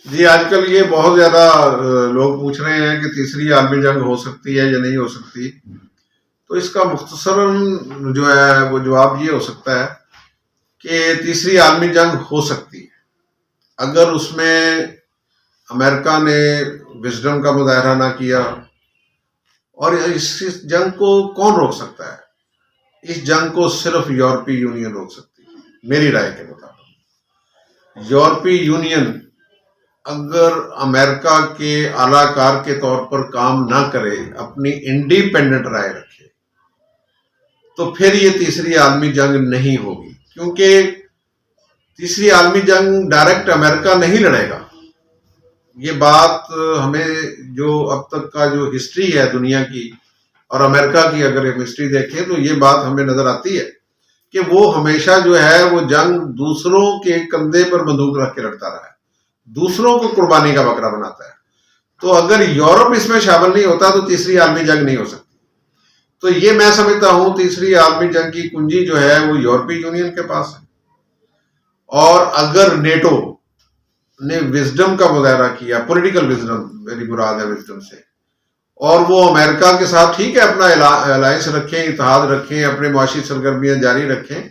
جی آج کل یہ بہت زیادہ لوگ پوچھ رہے ہیں کہ تیسری عالمی جنگ ہو سکتی ہے یا نہیں ہو سکتی. تو اس کا مختصراً جو ہے وہ جواب یہ ہو سکتا ہے کہ تیسری عالمی جنگ ہو سکتی ہے اگر اس میں امریکہ نے وزڈم کا مظاہرہ نہ کیا. اور اس جنگ کو کون روک سکتا ہے؟ اس جنگ کو صرف یورپی یونین روک سکتی ہے میری رائے کے مطابق. یورپی یونین اگر امریکہ کے اعلی کار کے طور پر کام نہ کرے، اپنی انڈیپینڈنٹ رائے رکھے، تو پھر یہ تیسری عالمی جنگ نہیں ہوگی. کیونکہ تیسری عالمی جنگ ڈائریکٹ امریکہ نہیں لڑے گا. یہ بات ہمیں جو اب تک کا جو ہسٹری ہے دنیا کی اور امریکہ کی اگر ہم ہسٹری دیکھیں تو یہ بات ہمیں نظر آتی ہے کہ وہ ہمیشہ جو ہے وہ جنگ دوسروں کے کندھے پر بندوق رکھ کے لڑتا رہا ہے، دوسروں کو قربانی کا بکرا بناتا ہے. تو اگر یورپ اس میں شامل نہیں ہوتا تو تیسری عالمی جنگ نہیں ہو سکتی. تو یہ میں سمجھتا ہوں تیسری عالمی جنگ کی کنجی جو ہے وہ یورپی یونین کے پاس ہے. اور اگر نیٹو نے وزڈم کا مظاہرہ کیا، پولیٹیکل وزڈم، میری مراد ہے وزڈم سے، اور وہ امریکہ کے ساتھ ٹھیک ہے اپنا الائنس رکھیں، اتحاد رکھیں، اپنے معاشی سرگرمیاں جاری رکھیں،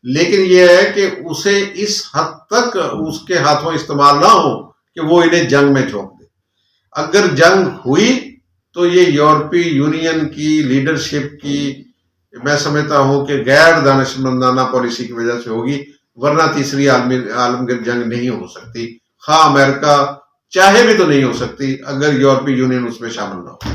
لیکن یہ ہے کہ اسے اس حد تک اس کے ہاتھوں استعمال نہ ہو کہ وہ انہیں جنگ میں جھونک دے. اگر جنگ ہوئی تو یہ یورپی یونین کی لیڈرشپ کی میں سمجھتا ہوں کہ غیر دانشمندانہ پالیسی کی وجہ سے ہوگی، ورنہ تیسری عالمگیر جنگ نہیں ہو سکتی. خواہ امریکہ چاہے بھی تو نہیں ہو سکتی اگر یورپی یونین اس میں شامل نہ ہو.